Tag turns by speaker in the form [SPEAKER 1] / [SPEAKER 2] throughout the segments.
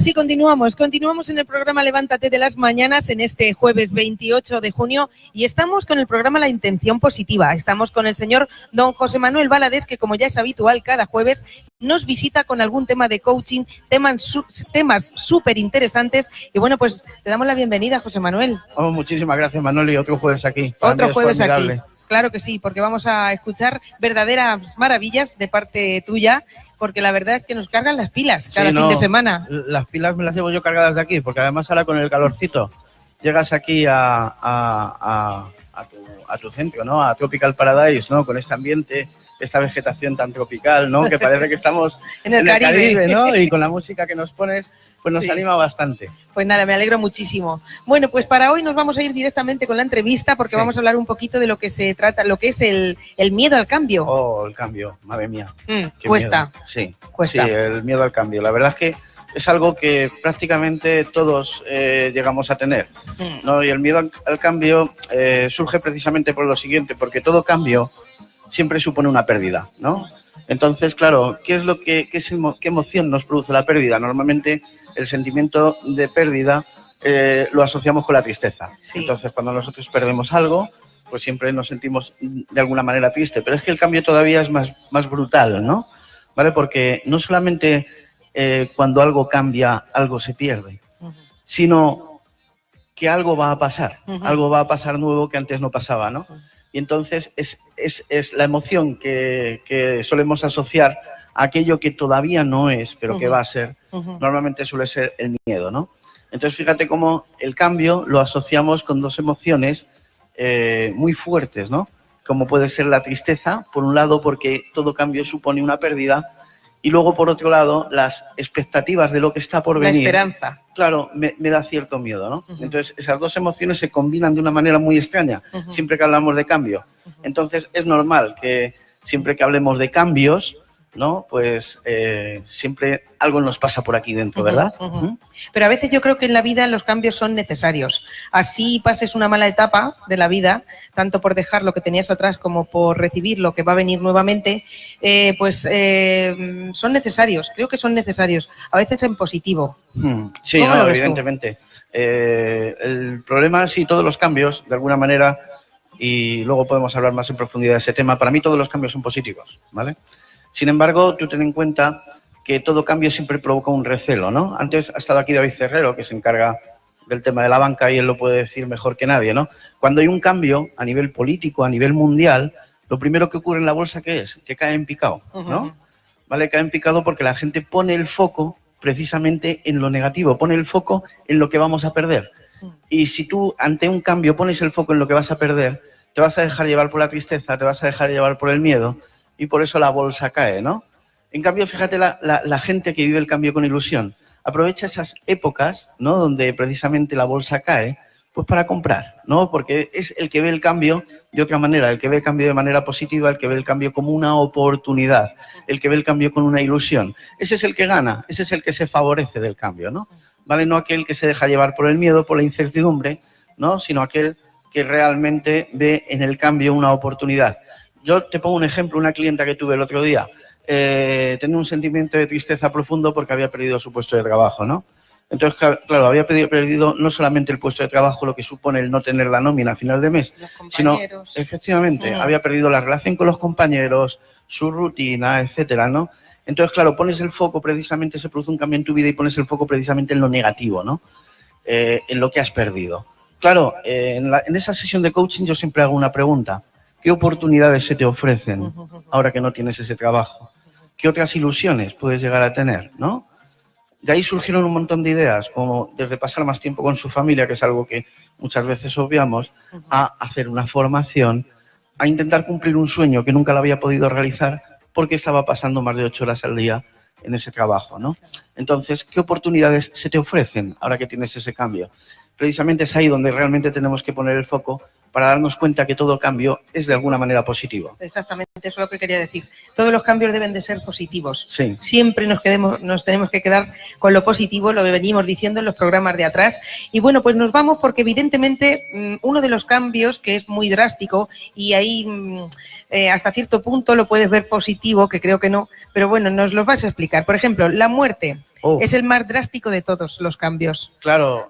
[SPEAKER 1] sí, continuamos en el programa Levántate de las Mañanas en este jueves 28 de junio y estamos con el programa La Intención Positiva. Estamos con el señor don José Manuel Valadez, que como ya es habitual cada jueves nos visita con algún tema de coaching, temas súper interesantes. Y bueno, pues te damos la bienvenida, José Manuel.
[SPEAKER 2] Oh, muchísimas gracias, Manuel, y otro jueves aquí.
[SPEAKER 1] Otro jueves aquí. Claro que sí, porque vamos a escuchar verdaderas maravillas de parte tuya, porque la verdad es que nos cargan las pilas cada fin de semana.
[SPEAKER 2] Las pilas me las llevo yo cargadas de aquí, porque además ahora con el calorcito llegas aquí a tu centro, ¿no? A Tropical Paradise, ¿no? Con este ambiente, esta vegetación tan tropical, ¿no? Que parece que estamos
[SPEAKER 1] en el Caribe,
[SPEAKER 2] ¿no? Y con la música que nos pones, pues nos anima bastante.
[SPEAKER 1] Pues nada, me alegro muchísimo. Bueno, pues para hoy nos vamos a ir directamente con la entrevista porque vamos a hablar un poquito de lo que se trata, lo que es el miedo al cambio.
[SPEAKER 2] Oh, el cambio, madre mía.
[SPEAKER 1] Cuesta.
[SPEAKER 2] Miedo. Sí, cuesta. Sí, el miedo al cambio. La verdad es que es algo que prácticamente todos llegamos a tener, ¿no? Y el miedo al cambio surge precisamente por lo siguiente, porque todo cambio siempre supone una pérdida, ¿no? Entonces, claro, ¿qué emoción nos produce la pérdida? Normalmente el sentimiento de pérdida lo asociamos con la tristeza. Sí. Entonces, cuando nosotros perdemos algo, pues siempre nos sentimos de alguna manera triste. Pero es que el cambio todavía es más brutal, ¿no? ¿Vale? Porque no solamente cuando algo cambia, algo se pierde, sino que algo va a pasar, algo va a pasar nuevo que antes no pasaba, ¿no? Y entonces es la emoción que solemos asociar a aquello que todavía no es, pero que va a ser. Normalmente suele ser el miedo, ¿no? Entonces, fíjate cómo el cambio lo asociamos con dos emociones muy fuertes, ¿no? Como puede ser la tristeza, por un lado, porque todo cambio supone una pérdida, y luego, por otro lado, las expectativas de lo que está por venir.
[SPEAKER 1] La esperanza.
[SPEAKER 2] Claro, me da cierto miedo, ¿no? Entonces, esas dos emociones se combinan de una manera muy extraña, siempre que hablamos de cambio. Entonces, es normal que siempre que hablemos de cambios, ¿no? Pues siempre algo nos pasa por aquí dentro, ¿verdad?
[SPEAKER 1] Pero a veces yo creo que en la vida los cambios son necesarios. Así pases una mala etapa de la vida, tanto por dejar lo que tenías atrás como por recibir lo que va a venir nuevamente, son necesarios. Creo que son necesarios. A veces en positivo.
[SPEAKER 2] Sí, no, evidentemente. El problema, sí, todos los cambios, de alguna manera, y luego podemos hablar más en profundidad de ese tema, para mí todos los cambios son positivos, ¿vale? Sin embargo, tú ten en cuenta que todo cambio siempre provoca un recelo, ¿no? Antes ha estado aquí David Cerrero, que se encarga del tema de la banca, y él lo puede decir mejor que nadie, ¿no? Cuando hay un cambio a nivel político, a nivel mundial, lo primero que ocurre en la bolsa, ¿qué es? Que cae en picado, ¿no? ¿Vale? Cae en picado porque la gente pone el foco precisamente en lo negativo, pone el foco en lo que vamos a perder. Y si tú ante un cambio pones el foco en lo que vas a perder, te vas a dejar llevar por la tristeza, te vas a dejar llevar por el miedo, y por eso la bolsa cae, ¿no? En cambio, fíjate la gente que vive el cambio con ilusión. Aprovecha esas épocas, ¿no? Donde precisamente la bolsa cae, pues para comprar, ¿no? Porque es el que ve el cambio de otra manera, el que ve el cambio de manera positiva, el que ve el cambio como una oportunidad, el que ve el cambio con una ilusión. Ese es el que gana, ese es el que se favorece del cambio, ¿no? ¿Vale? No aquel que se deja llevar por el miedo, por la incertidumbre, ¿no? Sino aquel que realmente ve en el cambio una oportunidad. Yo te pongo un ejemplo, una clienta que tuve el otro día, tenía un sentimiento de tristeza profundo porque había perdido su puesto de trabajo, ¿no? Entonces, claro, había perdido no solamente el puesto de trabajo, lo que supone el no tener la nómina a final de mes, sino, efectivamente, había perdido la relación con los compañeros, su rutina, etcétera, ¿no? Entonces, claro, pones el foco precisamente, se produce un cambio en tu vida y pones el foco precisamente en lo negativo, ¿no? En lo que has perdido. Claro, en esa sesión de coaching yo siempre hago una pregunta. ¿Qué oportunidades se te ofrecen ahora que no tienes ese trabajo? ¿Qué otras ilusiones puedes llegar a tener, no? De ahí surgieron un montón de ideas, como desde pasar más tiempo con su familia, que es algo que muchas veces obviamos, a hacer una formación, a intentar cumplir un sueño que nunca lo había podido realizar porque estaba pasando más de 8 horas al día en ese trabajo, ¿no? Entonces, ¿qué oportunidades se te ofrecen ahora que tienes ese cambio? Precisamente es ahí donde realmente tenemos que poner el foco para darnos cuenta que todo cambio es de alguna manera positivo.
[SPEAKER 1] Exactamente, eso es lo que quería decir. Todos los cambios deben de ser positivos.
[SPEAKER 2] Sí.
[SPEAKER 1] Siempre nos tenemos que quedar con lo positivo, lo que venimos diciendo en los programas de atrás. Y bueno, pues nos vamos porque evidentemente uno de los cambios que es muy drástico y ahí hasta cierto punto lo puedes ver positivo, que creo que no, pero bueno, nos lo vas a explicar. Por ejemplo, la muerte. Es el más drástico de todos los cambios.
[SPEAKER 2] Claro,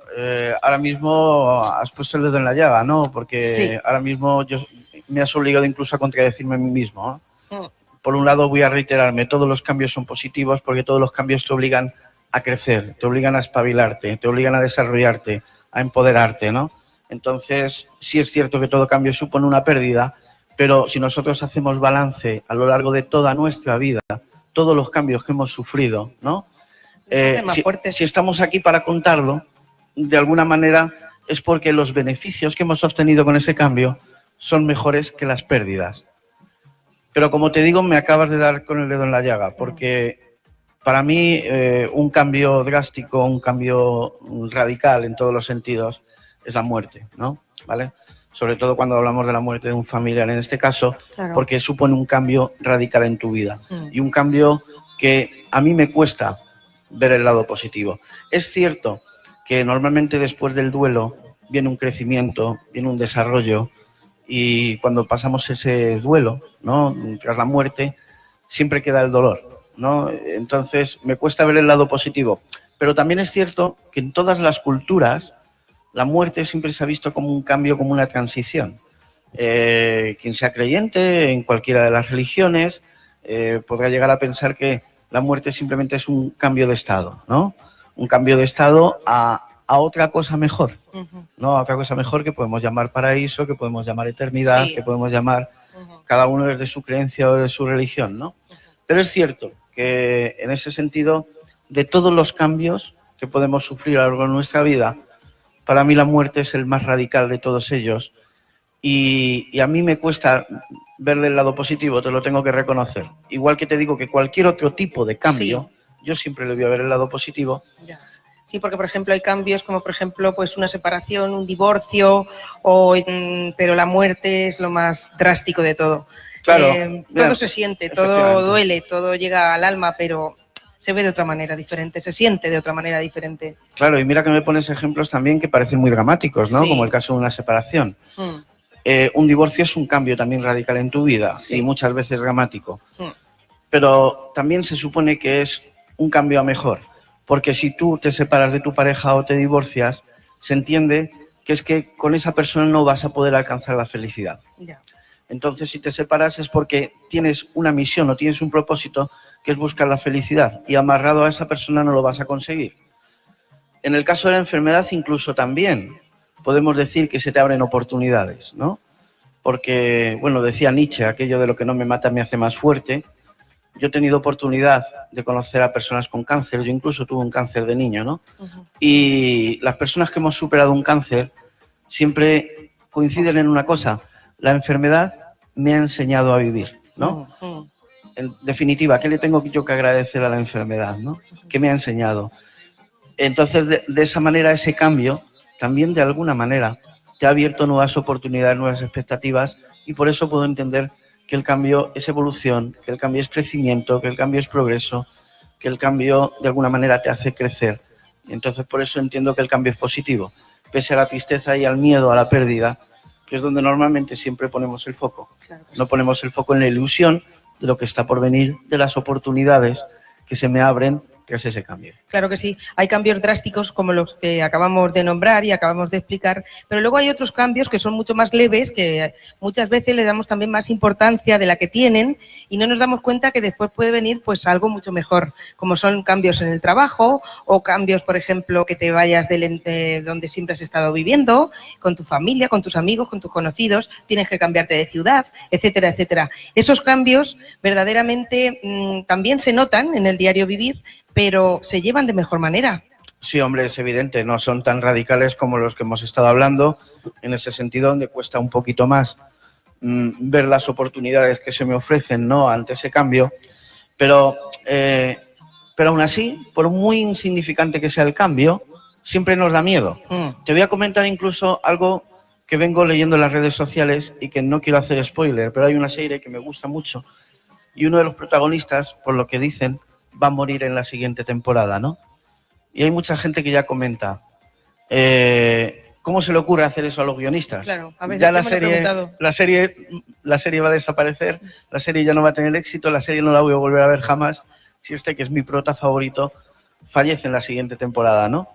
[SPEAKER 2] ahora mismo has puesto el dedo en la llaga, ¿no? Porque ahora mismo me has obligado incluso a contradecirme a mí mismo, ¿no? Por un lado voy a reiterarme, todos los cambios son positivos porque todos los cambios te obligan a crecer, te obligan a espabilarte, te obligan a desarrollarte, a empoderarte, ¿no? Entonces, sí es cierto que todo cambio supone una pérdida, pero si nosotros hacemos balance a lo largo de toda nuestra vida, todos los cambios que hemos sufrido, ¿no? Si estamos aquí para contarlo, de alguna manera es porque los beneficios que hemos obtenido con ese cambio son mejores que las pérdidas. Pero como te digo, me acabas de dar con el dedo en la llaga, porque para mí un cambio drástico, un cambio radical en todos los sentidos es la muerte, ¿no? ¿Vale? Sobre todo cuando hablamos de la muerte de un familiar, en este caso, porque supone un cambio radical en tu vida y un cambio que a mí me cuesta ver el lado positivo. Es cierto que normalmente después del duelo viene un crecimiento, viene un desarrollo y cuando pasamos ese duelo, ¿no? Tras la muerte, siempre queda el dolor, ¿no? Entonces me cuesta ver el lado positivo. Pero también es cierto que en todas las culturas la muerte siempre se ha visto como un cambio, como una transición. Quien sea creyente en cualquiera de las religiones podrá llegar a pensar que la muerte simplemente es un cambio de estado, ¿no? Un cambio de estado a otra cosa mejor, ¿no? A otra cosa mejor que podemos llamar paraíso, que podemos llamar eternidad, que podemos llamar cada uno desde su creencia o de su religión, ¿no? Pero es cierto que en ese sentido, de todos los cambios que podemos sufrir a lo largo de nuestra vida, para mí la muerte es el más radical de todos ellos y a mí me cuesta verle el lado positivo, te lo tengo que reconocer. Igual que te digo que cualquier otro tipo de cambio, yo siempre le voy a ver el lado positivo.
[SPEAKER 1] Ya. Sí, porque, por ejemplo, hay cambios como, por ejemplo, pues una separación, un divorcio, pero la muerte es lo más drástico de todo.
[SPEAKER 2] Claro.
[SPEAKER 1] Todo se siente, todo duele, todo llega al alma, pero se ve de otra manera diferente, se siente de otra manera diferente.
[SPEAKER 2] Claro, y mira que me pones ejemplos también que parecen muy dramáticos, ¿no? Como el caso de una separación. Un divorcio es un cambio también radical en tu vida y muchas veces dramático. Pero también se supone que es un cambio a mejor. Porque si tú te separas de tu pareja o te divorcias, se entiende que es que con esa persona no vas a poder alcanzar la felicidad.
[SPEAKER 1] Ya.
[SPEAKER 2] Entonces, si te separas es porque tienes una misión o tienes un propósito que es buscar la felicidad y amarrado a esa persona no lo vas a conseguir. En el caso de la enfermedad incluso también podemos decir que se te abren oportunidades, ¿no? Porque, bueno, decía Nietzsche, aquello de lo que no me mata me hace más fuerte. Yo he tenido oportunidad de conocer a personas con cáncer, yo incluso tuve un cáncer de niño, ¿no? Y las personas que hemos superado un cáncer siempre coinciden en una cosa, la enfermedad me ha enseñado a vivir, ¿no? En definitiva, ¿qué le tengo yo que agradecer a la enfermedad, ¿no? ¿Qué me ha enseñado? Entonces, de esa manera, ese cambio, también de alguna manera, te ha abierto nuevas oportunidades, nuevas expectativas y por eso puedo entender que el cambio es evolución, que el cambio es crecimiento, que el cambio es progreso, que el cambio de alguna manera te hace crecer. Entonces por eso entiendo que el cambio es positivo, pese a la tristeza y al miedo a la pérdida, que es donde normalmente siempre ponemos el foco. No ponemos el foco en la ilusión de lo que está por venir, de las oportunidades que se me abren tras ese cambio.
[SPEAKER 1] Claro que sí. Hay cambios drásticos como los que acabamos de nombrar y acabamos de explicar, pero luego hay otros cambios que son mucho más leves, que muchas veces le damos también más importancia de la que tienen y no nos damos cuenta que después puede venir pues algo mucho mejor, como son cambios en el trabajo o cambios, por ejemplo, que te vayas de donde siempre has estado viviendo, con tu familia, con tus amigos, con tus conocidos, tienes que cambiarte de ciudad, etcétera, etcétera. Esos cambios verdaderamente también se notan en el diario vivir, pero se llevan de mejor manera.
[SPEAKER 2] Sí, hombre, es evidente, no son tan radicales como los que hemos estado hablando, en ese sentido donde cuesta un poquito más ver las oportunidades que se me ofrecen, ¿no?, ante ese cambio, pero aún así, por muy insignificante que sea el cambio, siempre nos da miedo. Te voy a comentar incluso algo que vengo leyendo en las redes sociales y que no quiero hacer spoiler, pero hay una serie que me gusta mucho y uno de los protagonistas, por lo que dicen, va a morir en la siguiente temporada, ¿no? Y hay mucha gente que ya comenta, ¿cómo se le ocurre hacer eso a los guionistas?
[SPEAKER 1] Claro, a veces
[SPEAKER 2] ya la serie va a desaparecer, la serie ya no va a tener éxito, la serie no la voy a volver a ver jamás, si que es mi prota favorito, fallece en la siguiente temporada, ¿no?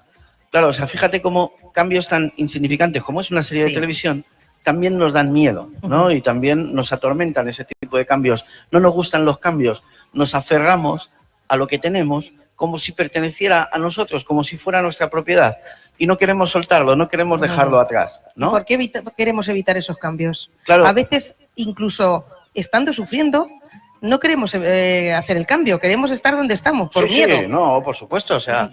[SPEAKER 2] Claro, o sea, fíjate cómo cambios tan insignificantes como es una serie de televisión también nos dan miedo, ¿no? Y también nos atormentan ese tipo de cambios. No nos gustan los cambios, nos aferramos a lo que tenemos como si perteneciera a nosotros, como si fuera nuestra propiedad. Y no queremos soltarlo, no queremos dejarlo atrás, ¿no?
[SPEAKER 1] ¿Por qué queremos evitar esos cambios?
[SPEAKER 2] Claro.
[SPEAKER 1] A veces, incluso estando sufriendo, no queremos hacer el cambio, queremos estar donde estamos, por miedo.
[SPEAKER 2] Sí, no, por supuesto. O sea,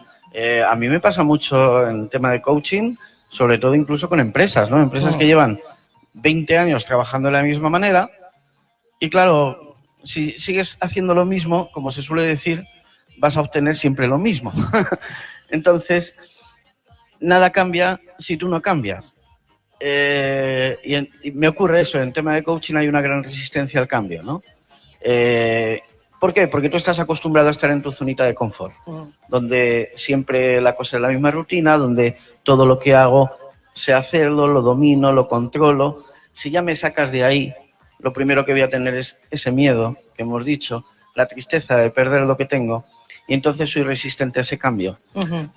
[SPEAKER 2] a mí me pasa mucho en tema de coaching, sobre todo incluso con empresas, ¿no? Empresas que llevan 20 años trabajando de la misma manera y, claro, si sigues haciendo lo mismo, como se suele decir, vas a obtener siempre lo mismo. Entonces, nada cambia si tú no cambias. Y me ocurre eso, en tema de coaching hay una gran resistencia al cambio, ¿no? ¿Por qué? Porque tú estás acostumbrado a estar en tu zonita de confort, donde siempre la cosa es la misma rutina, donde todo lo que hago sé hacerlo, lo domino, lo controlo. Si ya me sacas de ahí, lo primero que voy a tener es ese miedo que hemos dicho, la tristeza de perder lo que tengo, y entonces soy resistente a ese cambio.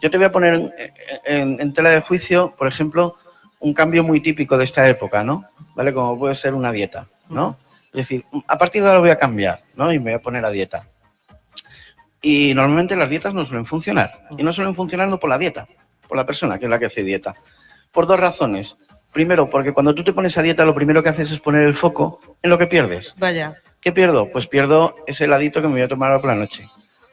[SPEAKER 2] Yo te voy a poner en tela de juicio, por ejemplo, un cambio muy típico de esta época, ¿no? ¿Vale? Como puede ser una dieta, ¿no? Es decir, a partir de ahora voy a cambiar, ¿no? Y me voy a poner a dieta. Y normalmente las dietas no suelen funcionar. Y no suelen funcionar no por la dieta, por la persona que es la que hace dieta. Por dos razones. Primero, porque cuando tú te pones a dieta, lo primero que haces es poner el foco en lo que pierdes.
[SPEAKER 1] Vaya.
[SPEAKER 2] ¿Qué pierdo? Pues pierdo ese heladito que me voy a tomar ahora por la noche.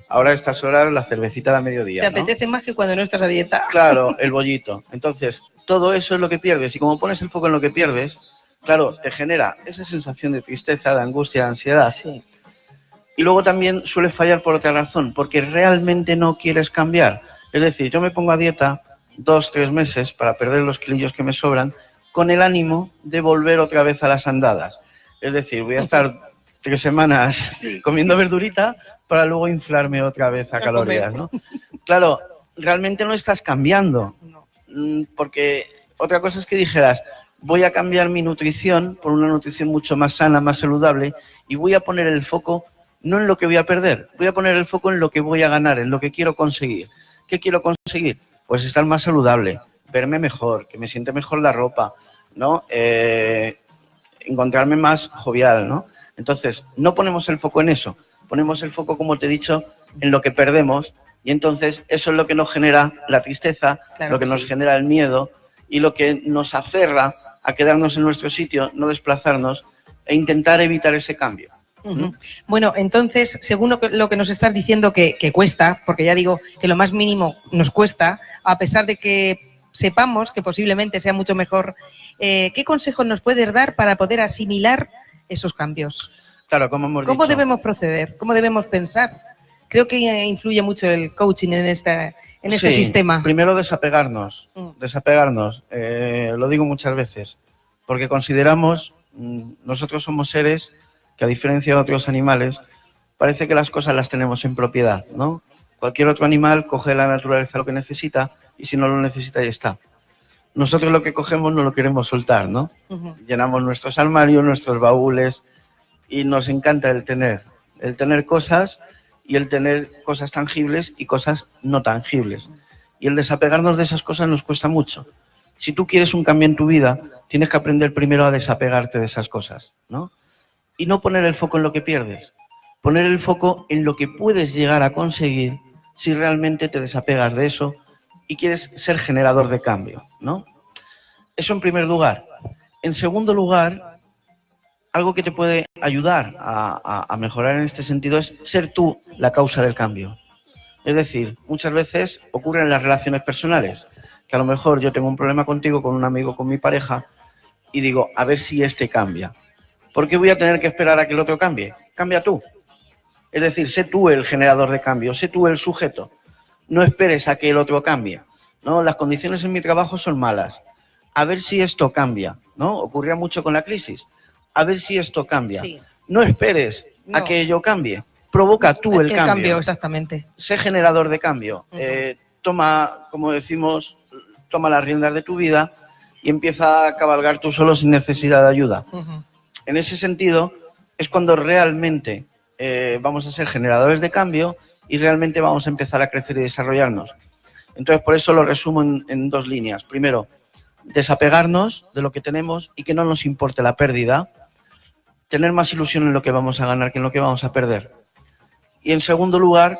[SPEAKER 2] Ahora a estas horas la cervecita de mediodía,
[SPEAKER 1] Te apetece más que cuando no estás a dieta.
[SPEAKER 2] Claro, el bollito. Entonces, todo eso es lo que pierdes. Y como pones el foco en lo que pierdes, claro, te genera esa sensación de tristeza, de angustia, de ansiedad.
[SPEAKER 1] Sí.
[SPEAKER 2] Y luego también suele fallar por otra razón, porque realmente no quieres cambiar. Es decir, yo me pongo a dieta 2-3 meses para perder los kilillos que me sobran, con el ánimo de volver otra vez a las andadas. Es decir, voy a estar 3 semanas comiendo verdurita para luego inflarme otra vez a calorías, ¿no? Claro, realmente no estás cambiando. Porque otra cosa es que dijeras, voy a cambiar mi nutrición por una nutrición mucho más sana, más saludable, y voy a poner el foco no en lo que voy a perder, voy a poner el foco en lo que voy a ganar, en lo que quiero conseguir. ¿Qué quiero conseguir? Pues estar más saludable, verme mejor, que me siente mejor la ropa, ¿no? Encontrarme más jovial, ¿no? Entonces, no ponemos el foco en eso, ponemos el foco, como te he dicho, en lo que perdemos, y entonces eso es lo que nos genera la tristeza,
[SPEAKER 1] claro,
[SPEAKER 2] lo que nos genera el miedo y lo que nos aferra a quedarnos en nuestro sitio, no desplazarnos e intentar evitar ese cambio.
[SPEAKER 1] Bueno, entonces, según lo que nos estás diciendo que cuesta, porque ya digo que lo más mínimo nos cuesta, a pesar de que sepamos que posiblemente sea mucho mejor, ¿qué consejos nos puedes dar para poder asimilar esos cambios?
[SPEAKER 2] Claro, como hemos dicho.
[SPEAKER 1] ¿Cómo debemos proceder? ¿Cómo debemos pensar? Creo que influye mucho el coaching en este sistema.
[SPEAKER 2] Primero desapegarnos, lo digo muchas veces, porque consideramos, nosotros somos seres que a diferencia de otros animales, parece que las cosas las tenemos en propiedad, ¿no? Cualquier otro animal coge de la naturaleza lo que necesita y si no lo necesita ya está. Nosotros lo que cogemos no lo queremos soltar, ¿no? Llenamos nuestros armarios, nuestros baúles y nos encanta el tener cosas y el tener cosas tangibles y cosas no tangibles. Y el desapegarnos de esas cosas nos cuesta mucho. Si tú quieres un cambio en tu vida, tienes que aprender primero a desapegarte de esas cosas, ¿no? Y no poner el foco en lo que pierdes, poner el foco en lo que puedes llegar a conseguir si realmente te desapegas de eso y quieres ser generador de cambio, ¿no? Eso en primer lugar. En segundo lugar, algo que te puede ayudar a mejorar en este sentido es ser tú la causa del cambio. Es decir, muchas veces ocurre en las relaciones personales, que a lo mejor yo tengo un problema contigo, con un amigo, con mi pareja, y digo, a ver si este cambia. ¿Por qué voy a tener que esperar a que el otro cambie? Cambia tú. Es decir, sé tú el generador de cambio, sé tú el sujeto. No esperes a que el otro cambie, ¿no? Las condiciones en mi trabajo son malas. A ver si esto cambia, ¿no? Ocurría mucho con la crisis. A ver si esto cambia. Sí. No esperes a que ello cambie. Provoca tú el cambio.
[SPEAKER 1] Cambio, exactamente.
[SPEAKER 2] Sé generador de cambio. Toma, como decimos, toma las riendas de tu vida y empieza a cabalgar tú solo sin necesidad de ayuda. En ese sentido, es cuando realmente vamos a ser generadores de cambio y realmente vamos a empezar a crecer y desarrollarnos. Entonces, por eso lo resumo en 2 líneas. Primero, desapegarnos de lo que tenemos y que no nos importe la pérdida. Tener más ilusión en lo que vamos a ganar que en lo que vamos a perder. Y en segundo lugar,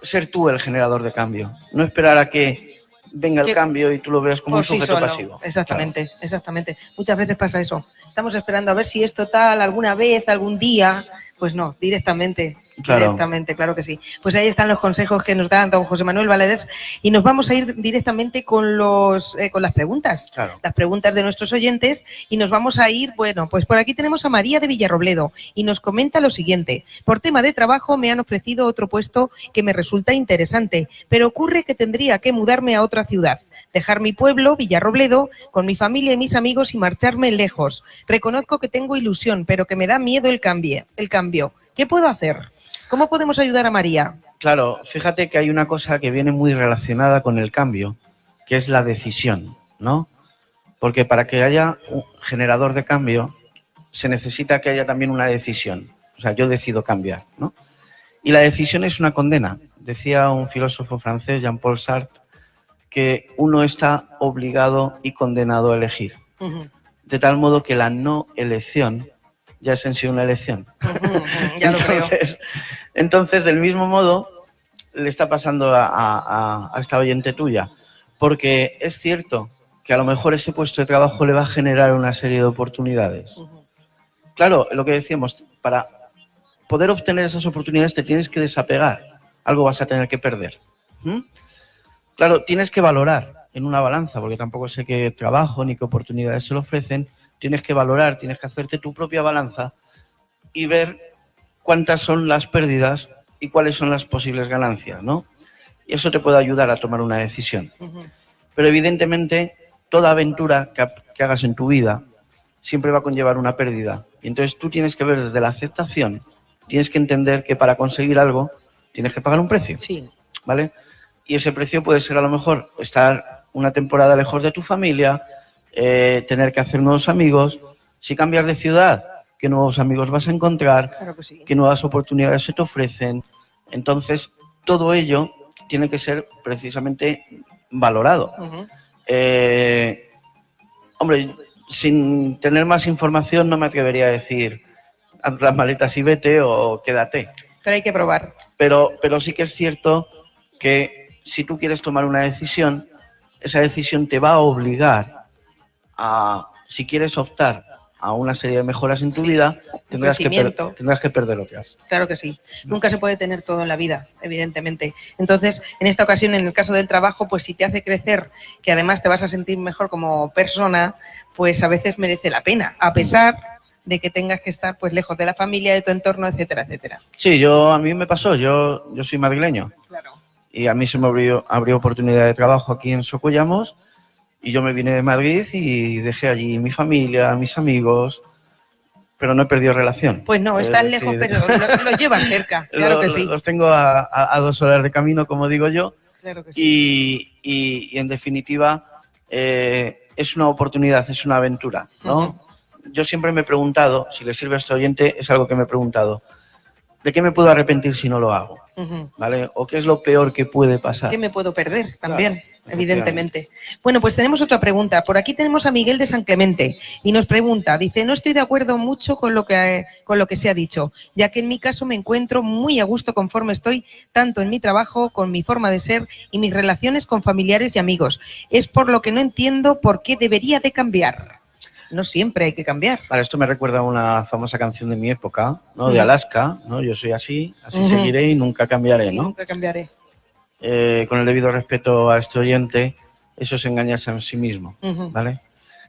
[SPEAKER 2] ser tú el generador de cambio. No esperar a que venga el cambio y tú lo veas como un sujeto pasivo.
[SPEAKER 1] Exactamente, claro. Exactamente. Muchas veces pasa eso. Estamos esperando a ver si esto tal, alguna vez, algún día. Pues no, directamente. Claro. Directamente, claro que sí. Pues ahí están los consejos que nos da don José Manuel Valadez y nos vamos a ir directamente con las preguntas, claro. Las preguntas de nuestros oyentes y nos vamos a ir, bueno, pues por aquí tenemos a María de Villarrobledo y nos comenta lo siguiente: por tema de trabajo me han ofrecido otro puesto que me resulta interesante, pero ocurre que tendría que mudarme a otra ciudad, dejar mi pueblo, Villarrobledo, con mi familia y mis amigos y marcharme lejos. Reconozco que tengo ilusión, pero que me da miedo el cambio. ¿Qué puedo hacer? ¿Cómo podemos ayudar a María?
[SPEAKER 2] Claro, fíjate que hay una cosa que viene muy relacionada con el cambio, que es la decisión, ¿no? Porque para que haya un generador de cambio, se necesita que haya también una decisión. O sea, yo decido cambiar, ¿no? Y la decisión es una condena. Decía un filósofo francés, Jean-Paul Sartre, que uno está obligado y condenado a elegir. De tal modo que la no elección ya es en sí una elección.
[SPEAKER 1] Ya lo creo.
[SPEAKER 2] Entonces, del mismo modo, le está pasando a esta oyente tuya. Porque es cierto que a lo mejor ese puesto de trabajo le va a generar una serie de oportunidades. Claro, lo que decíamos, para poder obtener esas oportunidades te tienes que desapegar. Algo vas a tener que perder. Claro, tienes que valorar en una balanza, porque tampoco sé qué trabajo ni qué oportunidades se le ofrecen. Tienes que valorar, tienes que hacerte tu propia balanza y ver cuántas son las pérdidas y cuáles son las posibles ganancias, ¿no? Y eso te puede ayudar a tomar una decisión. Pero evidentemente, toda aventura que hagas en tu vida siempre va a conllevar una pérdida. Y entonces tú tienes que ver desde la aceptación, tienes que entender que para conseguir algo tienes que pagar un precio,
[SPEAKER 1] sí.
[SPEAKER 2] ¿Vale? Y ese precio puede ser a lo mejor estar una temporada lejos de tu familia, tener que hacer nuevos amigos. Si cambias de ciudad, ¿qué nuevos amigos vas a encontrar?
[SPEAKER 1] Claro que sí.
[SPEAKER 2] ¿Qué nuevas oportunidades se te ofrecen? Entonces, todo ello tiene que ser precisamente valorado. Hombre, sin tener más información no me atrevería a decir haz las maletas y vete o quédate.
[SPEAKER 1] Pero hay que probar.
[SPEAKER 2] Pero sí que es cierto que si tú quieres tomar una decisión, esa decisión te va a obligar a, si quieres optar a una serie de mejoras en tu vida, tendrás que perder otras.
[SPEAKER 1] Claro que sí. Nunca se puede tener todo en la vida, evidentemente. Entonces, en esta ocasión, en el caso del trabajo, pues si te hace crecer, que además te vas a sentir mejor como persona, pues a veces merece la pena, a pesar de que tengas que estar pues lejos de la familia, de tu entorno, etcétera, etcétera.
[SPEAKER 2] Sí, a mí me pasó. Yo soy madrileño.
[SPEAKER 1] Claro.
[SPEAKER 2] Y a mí se me abrió oportunidad de trabajo aquí en Socuellamos. Y yo me vine de Madrid y dejé allí mi familia, mis amigos, pero no he perdido relación.
[SPEAKER 1] Pues no, estás lejos, pero los llevas cerca, claro que sí.
[SPEAKER 2] Los tengo a 2 horas de camino, como digo yo.
[SPEAKER 1] Claro que sí.
[SPEAKER 2] Y en definitiva, es una oportunidad, es una aventura, ¿no? Yo siempre me he preguntado, si le sirve a este oyente, es algo que me he preguntado, ¿de qué me puedo arrepentir si no lo hago? ¿Vale? ¿O qué es lo peor que puede pasar?
[SPEAKER 1] ¿Qué me puedo perder también? Claro, evidentemente. Bueno, pues tenemos otra pregunta. Por aquí tenemos a Miguel de San Clemente y nos pregunta, dice, no estoy de acuerdo mucho con lo que se ha dicho, ya que en mi caso me encuentro muy a gusto conforme estoy, tanto en mi trabajo, con mi forma de ser y mis relaciones con familiares y amigos. Es por lo que no entiendo por qué debería de cambiar. No siempre hay que cambiar.
[SPEAKER 2] Vale, esto me recuerda a una famosa canción de mi época, ¿no? De Alaska, ¿no? Yo soy así seguiré y nunca cambiaré, ¿no?
[SPEAKER 1] Nunca cambiaré.
[SPEAKER 2] Con el debido respeto a este oyente, eso es engañarse a sí mismo, ¿vale?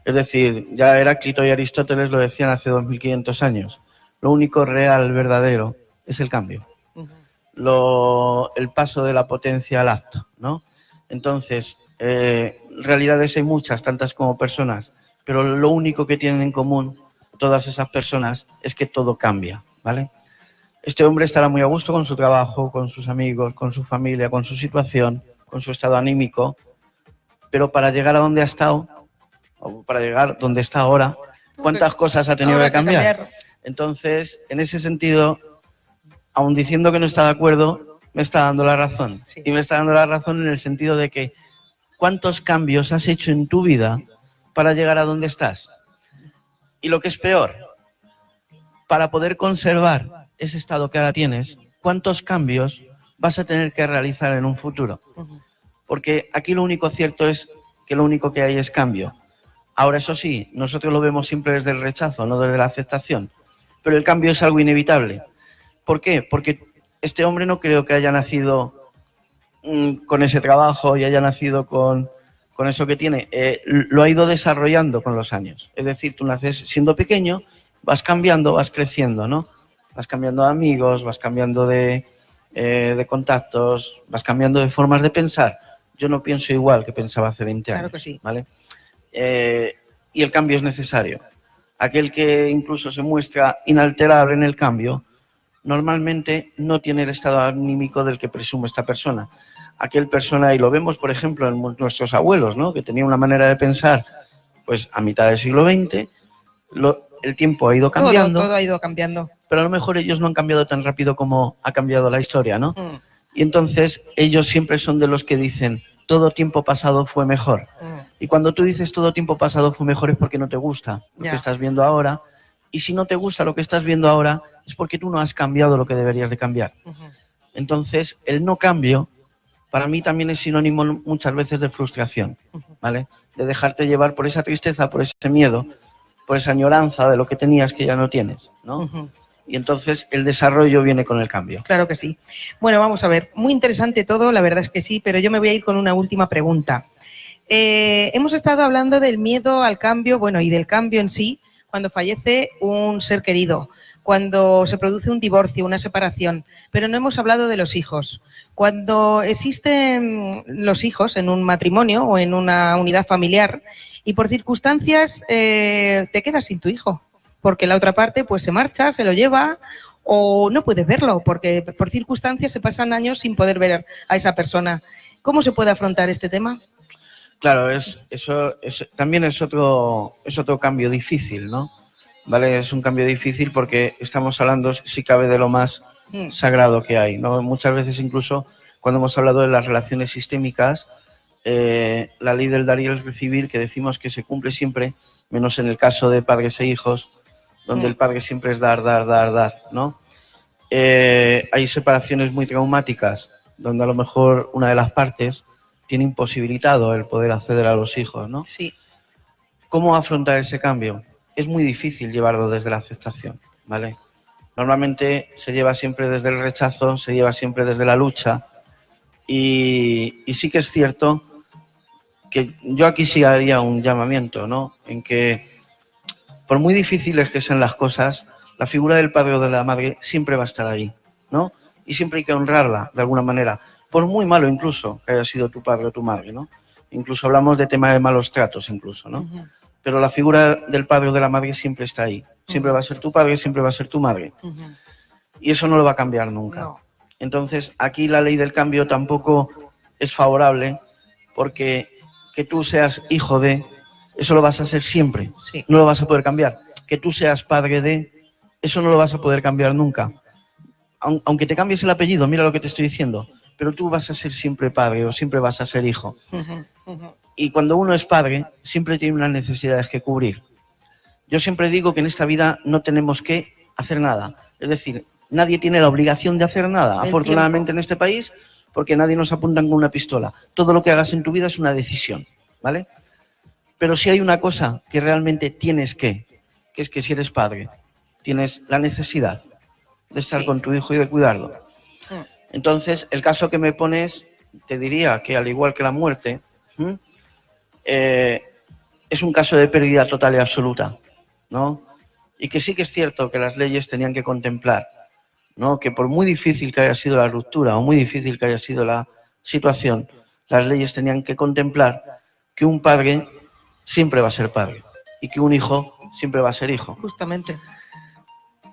[SPEAKER 2] Es decir, ya Heráclito y Aristóteles lo decían hace 2500 años. Lo único real, verdadero, es el cambio. El paso de la potencia al acto, ¿no? Entonces, realidades hay muchas, tantas como personas, pero lo único que tienen en común todas esas personas es que todo cambia, ¿vale? Este hombre estará muy a gusto con su trabajo, con sus amigos, con su familia, con su situación, con su estado anímico, pero para llegar a donde ha estado, o para llegar donde está ahora, ¿cuántas cosas ha tenido que cambiar? Entonces, en ese sentido, aun diciendo que no está de acuerdo, me está dando la razón.
[SPEAKER 1] Sí.
[SPEAKER 2] Y me está dando la razón en el sentido de que ¿cuántos cambios has hecho en tu vida para llegar a donde estás? Y lo que es peor, para poder conservar ese estado que ahora tienes, ¿cuántos cambios vas a tener que realizar en un futuro? Porque aquí lo único cierto es que lo único que hay es cambio. Ahora, eso sí, nosotros lo vemos siempre desde el rechazo, no desde la aceptación. Pero el cambio es algo inevitable. ¿Por qué? Porque este hombre no creo que haya nacido con ese trabajo y haya nacido con eso que tiene. Lo ha ido desarrollando con los años. Es decir, tú naces siendo pequeño, vas cambiando, vas creciendo, ¿no? Vas cambiando de amigos, vas cambiando de contactos, vas cambiando de formas de pensar. Yo no pienso igual que pensaba hace 20 años.
[SPEAKER 1] Claro que sí.
[SPEAKER 2] ¿Vale? Y el cambio es necesario. Aquel que incluso se muestra inalterable en el cambio, normalmente no tiene el estado anímico del que presume esta persona. Aquel persona, y lo vemos, por ejemplo, en nuestros abuelos, ¿no? Que tenían una manera de pensar, pues a mitad del siglo XX, el tiempo ha ido cambiando.
[SPEAKER 1] Todo ha ido cambiando.
[SPEAKER 2] Pero a lo mejor ellos no han cambiado tan rápido como ha cambiado la historia, ¿no? Y entonces ellos siempre son de los que dicen, todo tiempo pasado fue mejor. Y cuando tú dices todo tiempo pasado fue mejor es porque no te gusta lo que estás viendo ahora. Y si no te gusta lo que estás viendo ahora es porque tú no has cambiado lo que deberías de cambiar. Entonces, el no cambio, para mí también es sinónimo muchas veces de frustración, ¿vale? De dejarte llevar por esa tristeza, por ese miedo, por esa añoranza de lo que tenías que ya no tienes, ¿no? Y entonces el desarrollo viene con el cambio.
[SPEAKER 1] Claro que sí. Bueno, vamos a ver, muy interesante todo, la verdad es que sí, pero yo me voy a ir con una última pregunta. Hemos estado hablando del miedo al cambio, bueno, y del cambio en sí, cuando fallece un ser querido, cuando se produce un divorcio, una separación, pero no hemos hablado de los hijos. Cuando existen los hijos en un matrimonio o en una unidad familiar y por circunstancias te quedas sin tu hijo, porque la otra parte pues se marcha, se lo lleva o no puedes verlo, porque por circunstancias se pasan años sin poder ver a esa persona. ¿Cómo se puede afrontar este tema?
[SPEAKER 2] Claro, eso también es otro cambio difícil, ¿no? ¿Vale? Es un cambio difícil porque estamos hablando, si cabe, de lo más sagrado que hay, ¿no? Muchas veces incluso cuando hemos hablado de las relaciones sistémicas, la ley del dar y el recibir, que decimos que se cumple siempre, menos en el caso de padres e hijos, donde el padre siempre es dar, ¿no? Hay separaciones muy traumáticas, donde a lo mejor una de las partes tiene imposibilitado el poder acceder a los hijos, ¿no?
[SPEAKER 1] Sí.
[SPEAKER 2] ¿Cómo afrontar ese cambio? Es muy difícil llevarlo desde la aceptación, ¿vale? Normalmente se lleva siempre desde el rechazo, se lleva siempre desde la lucha y sí que es cierto que yo aquí sí haría un llamamiento, ¿no? En que por muy difíciles que sean las cosas, la figura del padre o de la madre siempre va a estar ahí, ¿no? Y siempre hay que honrarla de alguna manera, por muy malo incluso que haya sido tu padre o tu madre, ¿no? Incluso hablamos de tema de malos tratos incluso, ¿no? Pero la figura del padre o de la madre siempre está ahí. Siempre va a ser tu padre, siempre va a ser tu madre. Y eso no lo va a cambiar nunca.
[SPEAKER 1] No.
[SPEAKER 2] Entonces, aquí la ley del cambio tampoco es favorable porque que tú seas hijo de, eso lo vas a hacer siempre.
[SPEAKER 1] Sí.
[SPEAKER 2] No lo vas a poder cambiar. Que tú seas padre de, eso no lo vas a poder cambiar nunca. Aunque te cambies el apellido, mira lo que te estoy diciendo, pero tú vas a ser siempre padre o siempre vas a ser hijo. Y cuando uno es padre, siempre tiene unas necesidades que cubrir. Yo siempre digo que en esta vida no tenemos que hacer nada. Es decir, nadie tiene la obligación de hacer nada, afortunadamente en este país, porque nadie nos apunta con una pistola. Todo lo que hagas en tu vida es una decisión, ¿vale? Pero si hay una cosa que realmente tienes que es que si eres padre, tienes la necesidad de estar con tu hijo y de cuidarlo. Entonces, el caso que me pones, te diría que al igual que la muerte, es un caso de pérdida total y absoluta, ¿no? Y que sí que es cierto que las leyes tenían que contemplar, ¿no? Que por muy difícil que haya sido la ruptura o muy difícil que haya sido la situación, las leyes tenían que contemplar que un padre siempre va a ser padre y que un hijo siempre va a ser hijo.
[SPEAKER 1] Justamente.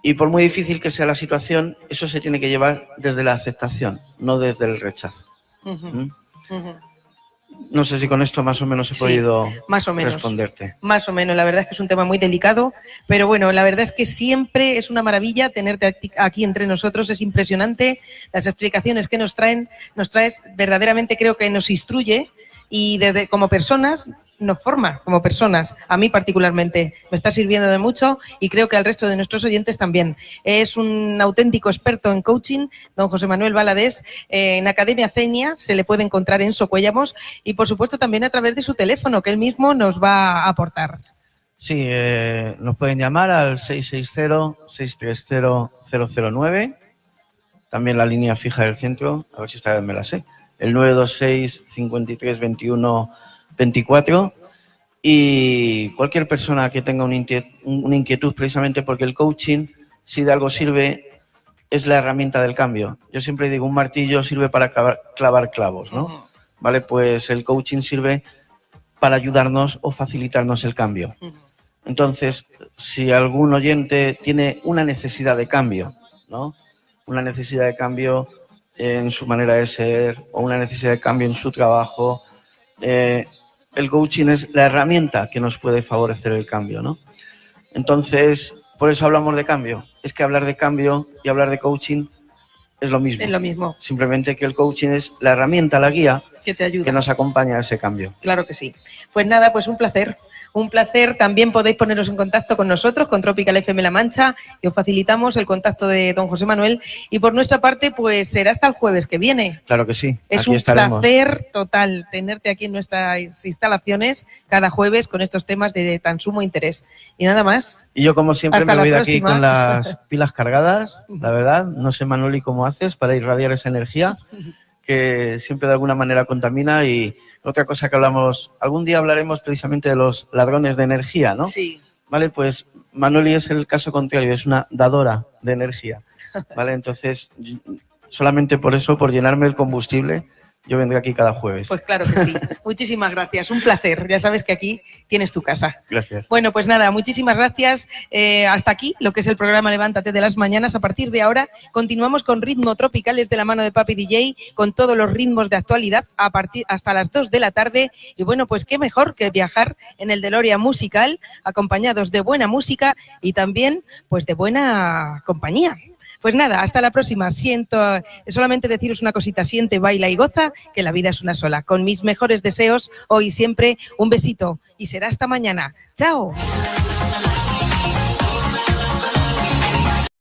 [SPEAKER 2] Y por muy difícil que sea la situación, eso se tiene que llevar desde la aceptación, no desde el rechazo. No sé si con esto más o menos he podido
[SPEAKER 1] más o menos,
[SPEAKER 2] responderte.
[SPEAKER 1] Más o menos, la verdad es que es un tema muy delicado, pero bueno, la verdad es que siempre es una maravilla tenerte aquí entre nosotros, es impresionante las explicaciones que nos traes, verdaderamente creo que nos instruye y como personas nos forma como personas, a mí particularmente me está sirviendo de mucho y creo que al resto de nuestros oyentes también. Es un auténtico experto en coaching, don José Manuel Valadés, en Academia Zenia, se le puede encontrar en Socuéllamos y por supuesto también a través de su teléfono que él mismo nos va a aportar.
[SPEAKER 2] Sí, nos pueden llamar al 660-630-009, también la línea fija del centro, a ver si esta vez me la sé, el 926 53 21 24, y cualquier persona que tenga una inquietud, precisamente porque el coaching, si de algo sirve, es la herramienta del cambio. Yo siempre digo, un martillo sirve para clavar clavos, ¿no? Vale, pues el coaching sirve para ayudarnos o facilitarnos el cambio. Entonces, si algún oyente tiene una necesidad de cambio, ¿no? Una necesidad de cambio en su manera de ser o una necesidad de cambio en su trabajo, el coaching es la herramienta que nos puede favorecer el cambio, ¿no? Entonces, por eso hablamos de cambio. Es que hablar de cambio y hablar de coaching es lo mismo.
[SPEAKER 1] Es lo mismo.
[SPEAKER 2] Simplemente que el coaching es la herramienta, la guía
[SPEAKER 1] que te ayuda,
[SPEAKER 2] que nos acompaña a ese cambio.
[SPEAKER 1] Claro que sí. Pues nada, pues un placer. Un placer. También podéis poneros en contacto con nosotros, con Tropical FM La Mancha, y os facilitamos el contacto de don José Manuel. Y por nuestra parte, pues será hasta el jueves que viene.
[SPEAKER 2] Claro que sí.
[SPEAKER 1] Es
[SPEAKER 2] aquí
[SPEAKER 1] un
[SPEAKER 2] estaremos.
[SPEAKER 1] placer total tenerte aquí en nuestras instalaciones cada jueves con estos temas de tan sumo interés. Y nada más.
[SPEAKER 2] Y yo, como siempre,
[SPEAKER 1] hasta
[SPEAKER 2] me voy de aquí
[SPEAKER 1] próxima.
[SPEAKER 2] con las pilas cargadas, la verdad. No sé, Manoli, cómo haces para irradiar esa energía que siempre de alguna manera contamina. Y otra cosa que hablamos, algún día hablaremos precisamente de los ladrones de energía, ¿no?
[SPEAKER 1] Sí.
[SPEAKER 2] Vale, pues Manoli es el caso contrario, es una dadora de energía, ¿vale? Entonces, solamente por eso, por llenarme el combustible, yo vendré aquí cada jueves.
[SPEAKER 1] Pues claro que sí. Muchísimas gracias. Un placer. Ya sabes que aquí tienes tu casa.
[SPEAKER 2] Gracias.
[SPEAKER 1] Bueno, pues nada, muchísimas gracias. Hasta aquí lo que es el programa Levántate de las Mañanas. A partir de ahora continuamos con Ritmo Tropicales de la mano de Papi DJ, con todos los ritmos de actualidad hasta las 2 de la tarde. Y bueno, pues qué mejor que viajar en el DeLorean musical, acompañados de buena música y también pues de buena compañía. Pues nada, hasta la próxima. Solamente deciros una cosita, siente, baila y goza, que la vida es una sola. Con mis mejores deseos, hoy y siempre, un besito y será hasta mañana. ¡Chao!